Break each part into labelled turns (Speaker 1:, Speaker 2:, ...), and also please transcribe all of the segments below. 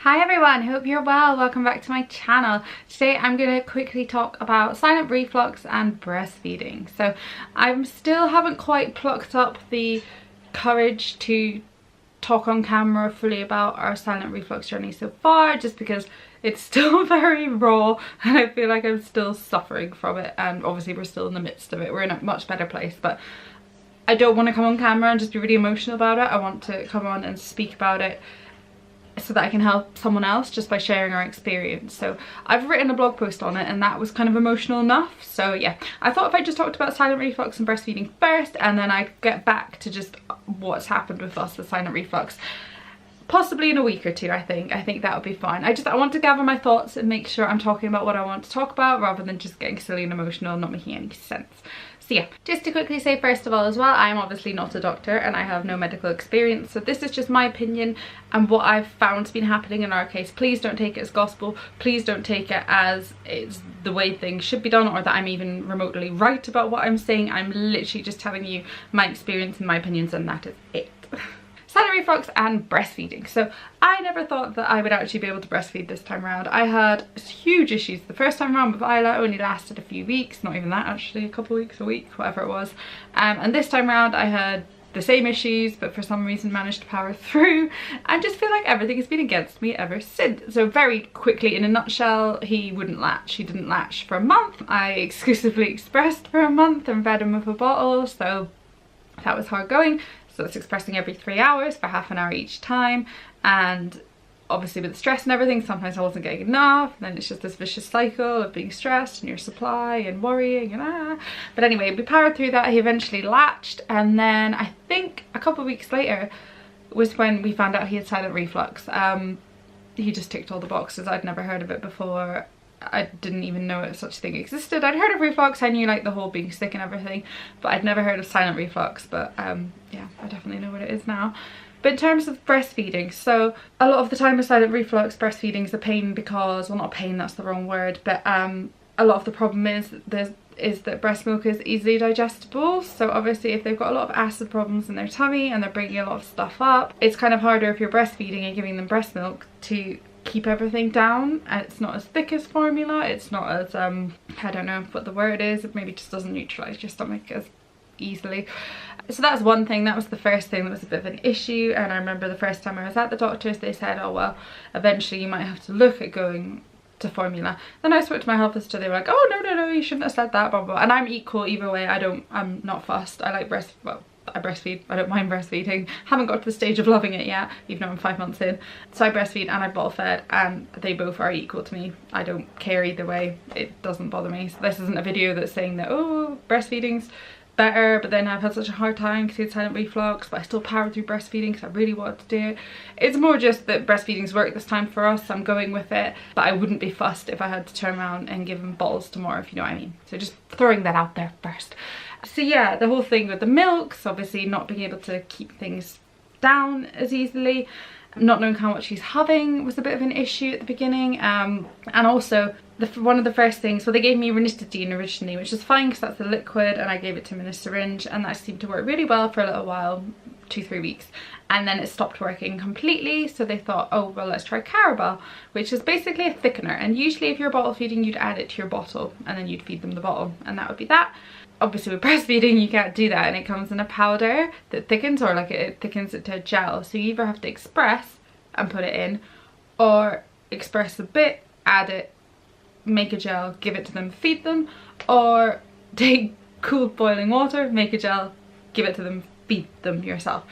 Speaker 1: Hi everyone, hope you're well. Welcome back to my channel. Today I'm going to quickly talk about silent reflux and breastfeeding. So I still haven't quite plucked up the courage to talk on camera fully about our silent reflux journey so far, just because it's still very raw and I feel like I'm still suffering from it, and obviously we're still in the midst of it. We're in a much better place, but I don't want to come on camera and just be really emotional about it. I want to come on and speak about it so that I can help someone else just by sharing our experience. So I've written a blog post on it and that was kind of emotional enough. So yeah, I thought if I just talked about silent reflux and breastfeeding first, and then I get back to just what's happened with us with silent reflux, possibly in a week or two. I think that would be fine. I want to gather my thoughts and make sure I'm talking about what I want to talk about rather than just getting silly and emotional and not making any sense. So yeah, just to quickly say first of all as well, I am obviously not a doctor and I have no medical experience, so this is just my opinion and what I've found has been happening in our case. Please don't take it as gospel. Please don't take it as it's the way things should be done or that I'm even remotely right about what I'm saying. I'm literally just telling you my experience and my opinions, and that is it. Silent reflux and breastfeeding. So I never thought that I would actually be able to breastfeed this time around. I had huge issues the first time around with Isla. Only lasted a few weeks, not even that actually, a couple of weeks, a week, whatever it was. And this time around I had the same issues, but for some reason managed to power through, and just feel like everything has been against me ever since. So very quickly, in a nutshell, he wouldn't latch. He didn't latch for a month. I exclusively expressed for a month and fed him with a bottle, so that was hard going. So it's expressing every 3 hours for half an hour each time, and obviously with the stress and everything, sometimes I wasn't getting enough, and then it's just this vicious cycle of being stressed and your supply and worrying and But anyway, we powered through that. He eventually latched, and then I think a couple of weeks later was when we found out he had silent reflux. He just ticked all the boxes. I'd never heard of it before. I didn't even know such a thing existed. I'd heard of reflux, I knew like the whole being sick and everything, but I'd never heard of silent reflux. But yeah, I definitely know what it is now. But in terms of breastfeeding, so a lot of the time with silent reflux, breastfeeding is a pain because, well, not a pain, that's the wrong word, but a lot of the problem is that breast milk is easily digestible. So obviously if they've got a lot of acid problems in their tummy and they're bringing a lot of stuff up, it's kind of harder if you're breastfeeding and giving them breast milk to keep everything down. And it's not as thick as formula, it's not as I don't know what the word is, it maybe just doesn't neutralize your stomach as easily. So that's one thing. That was the first thing that was a bit of an issue. And I remember the first time I was at the doctor's, they said, oh well, eventually you might have to look at going to formula. Then I spoke to my health visitor, they were like, oh no, you shouldn't have said that, blah blah blah. And I'm equal either way. I'm not fussed. I like I breastfeed. I don't mind breastfeeding. Haven't got to the stage of loving it yet, even though I'm 5 months in. So I breastfeed and I bottle fed, and they both are equal to me. I don't care either way. It doesn't bother me. So this isn't a video that's saying that, oh, breastfeeding's better, but then I've had such a hard time because it's silent reflux, but I still powered through breastfeeding because I really wanted to do it. It's more just that breastfeeding's worked this time for us. I'm going with it, but I wouldn't be fussed if I had to turn around and give them bottles tomorrow, if you know what I mean. So just throwing that out there first. So yeah, the whole thing with the milks, obviously not being able to keep things down as easily, not knowing how much he's having was a bit of an issue at the beginning, and also one of the first things, well, they gave me ranitidine originally, which is fine because that's the liquid, and I gave it to him in a syringe, and that seemed to work really well for a little while, 2-3 weeks, and then it stopped working completely. So they thought, oh well, let's try Carabao, which is basically a thickener, and usually if you're bottle feeding you'd add it to your bottle and then you'd feed them the bottle, and that would be that. Obviously with breastfeeding you can't do that, and it comes in a powder that thickens, or like it thickens it to a gel, so you either have to express and put it in, or express a bit, add it, make a gel, give it to them, feed them, or take cool boiling water, make a gel, give it to them, feed them yourself.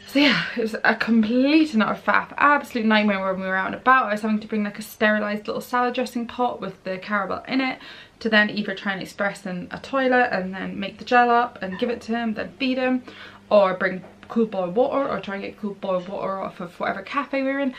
Speaker 1: So yeah, it was a complete and utter faff, absolute nightmare when we were out and about. I was having to bring like a sterilised little salad dressing pot with the Carabao in it to then either try and express in a toilet and then make the gel up and give it to him, then feed him, or bring cool boiled water, or try and get cool boiled water off of whatever cafe we were in.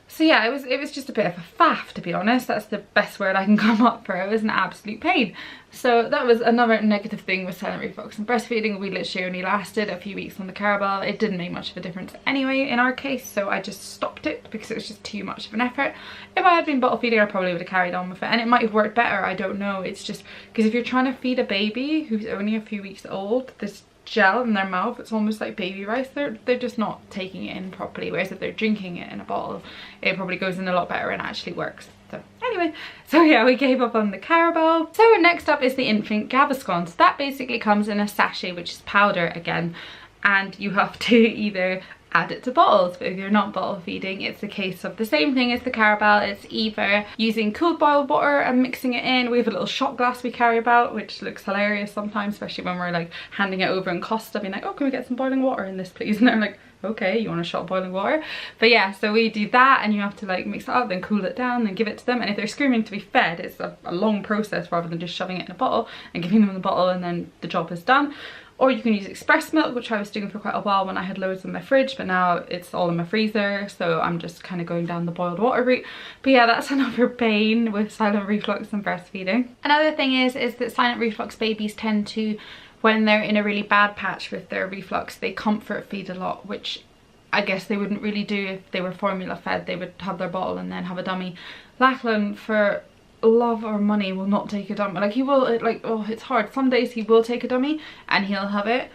Speaker 1: So yeah, it was just a bit of a faff, to be honest. That's the best word I can come up for. It was an absolute pain. So that was another negative thing with silent reflux and breastfeeding. We literally only lasted a few weeks on the Carabao. It didn't make much of a difference anyway in our case, so I just stopped it because it was just too much of an effort. If I had been bottle feeding, I probably would have carried on with it, and it might have worked better, I don't know. It's just because if you're trying to feed a baby who's only a few weeks old, there's gel in their mouth. It's almost like baby rice. They're just not taking it in properly, whereas if they're drinking it in a bottle, it probably goes in a lot better and actually works. So anyway, so yeah, we gave up on the Carabao. So next up is the infant Gaviscon. So that basically comes in a sachet, which is powder again, and you have to either add it to bottles, but if you're not bottle feeding, it's a case of the same thing as the Carabao. It's either using cooled boiled water and mixing it in. We have a little shot glass we carry about, which looks hilarious sometimes, especially when we're like handing it over in Costa, being like, oh, can we get some boiling water in this please? And they're like, okay, you want a shot of boiling water? But yeah, so we do that, and you have to like mix it up, then cool it down, then give it to them. And if they're screaming to be fed, it's a long process rather than just shoving it in a bottle and giving them the bottle and then the job is done. Or you can use express milk, which I was doing for quite a while when I had loads in my fridge, but now it's all in my freezer, so I'm just kind of going down the boiled water route. But yeah, that's another pain with silent reflux and breastfeeding. Another thing is that silent reflux babies tend to, when they're in a really bad patch with their reflux, they comfort feed a lot, which I guess they wouldn't really do if they were formula fed. They would have their bottle and then have a dummy. Lachlan, for love or money, will not take a dummy. Like, he will, oh, it's hard. Some days he will take a dummy and he'll have it,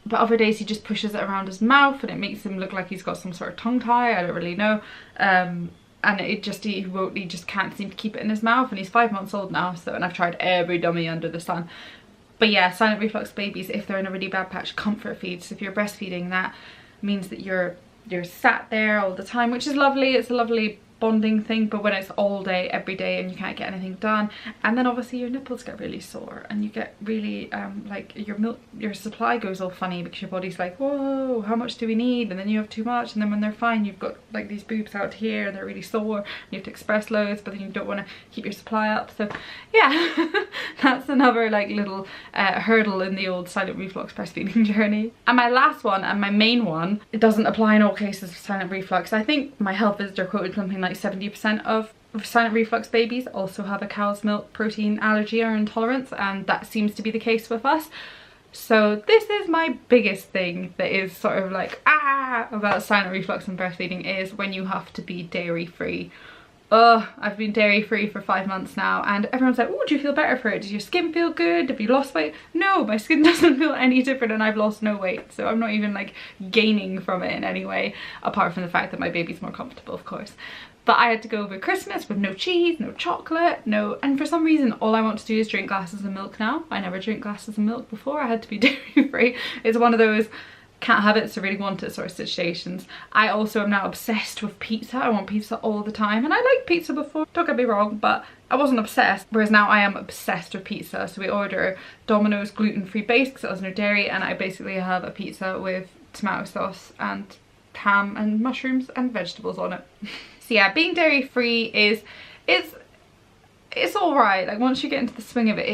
Speaker 1: but other days he just pushes it around his mouth and it makes him look like he's got some sort of tongue tie. I don't really know. And it just, he just can't seem to keep it in his mouth, and he's 5 months old now, so, and I've tried every dummy under the sun. But yeah, silent reflux babies, if they're in a really bad patch, comfort feed. So if you're breastfeeding, that means that you're sat there all the time, which is lovely. It's a lovely bonding thing, but when it's all day every day and you can't get anything done, and then obviously your nipples get really sore and you get really like your supply goes all funny because your body's like, whoa, how much do we need? And then you have too much, and then when they're fine, you've got like these boobs out here and they're really sore and you have to express loads, but then you don't want to keep your supply up. So yeah, that's another like little hurdle in the old silent reflux breastfeeding journey. And my last one, and my main one, it doesn't apply in all cases of silent reflux. I think my health visitor quoted something like 70% of silent reflux babies also have a cow's milk protein allergy or intolerance, and that seems to be the case with us. So this is my biggest thing that is sort of like about silent reflux and breastfeeding, is when you have to be dairy free. I've been dairy free for 5 months now, and everyone's like, oh, do you feel better for it? Does your skin feel good? Have you lost weight? No, my skin doesn't feel any different and I've lost no weight, so I'm not even like gaining from it in any way, apart from the fact that my baby's more comfortable, of course. But I had to go over Christmas with no cheese, no chocolate, and for some reason all I want to do is drink glasses of milk now. I never drink glasses of milk before. I had to be dairy free. It's one of those can't have it so really want it sort of situations. I also am now obsessed with pizza. I want pizza all the time, and I liked pizza before, don't get me wrong, but I wasn't obsessed, whereas now I am obsessed with pizza. So we order Domino's gluten-free base because it has no dairy, and I basically have a pizza with tomato sauce and ham and mushrooms and vegetables on it. So yeah, being dairy free it's all right. Like, once you get into the swing of it,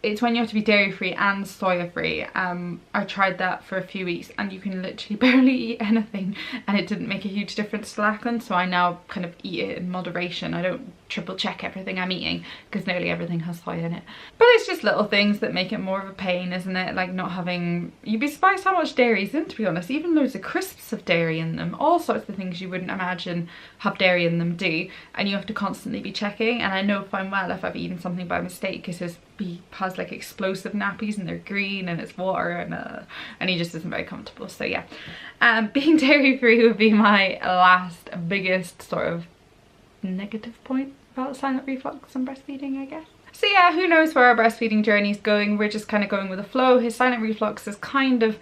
Speaker 1: it's when you have to be dairy free and soya free. I tried that for a few weeks and you can literally barely eat anything, and it didn't make a huge difference to Lachlan, so I now kind of eat it in moderation. I don't triple check everything I'm eating because nearly everything has soya in it. But it's just little things that make it more of a pain, isn't it? Like not having, you'd be surprised how much dairy's in, to be honest. Even loads of crisps have dairy in them. All sorts of things you wouldn't imagine have dairy in them do, and you have to constantly be checking. And I know fine well if I've eaten something by mistake, because he has like explosive nappies and they're green and it's water, and he just isn't very comfortable. So yeah, being dairy free would be my last biggest sort of negative point about silent reflux and breastfeeding, I guess. So yeah, who knows where our breastfeeding journey is going. We're just kind of going with the flow. His silent reflux is kind of,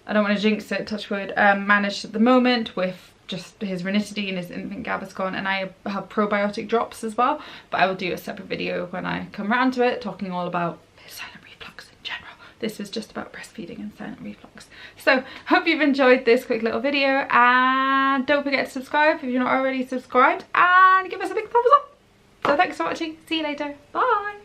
Speaker 1: I don't want to jinx it, touch wood, managed at the moment with just his ranitidine and his infant Gaviscon, and I have probiotic drops as well, but I will do a separate video when I come around to it, talking all about his silent reflux in general. This is just about breastfeeding and silent reflux. So hope you've enjoyed this quick little video, and don't forget to subscribe if you're not already subscribed, and give us a big thumbs up. So thanks for watching, see you later, bye.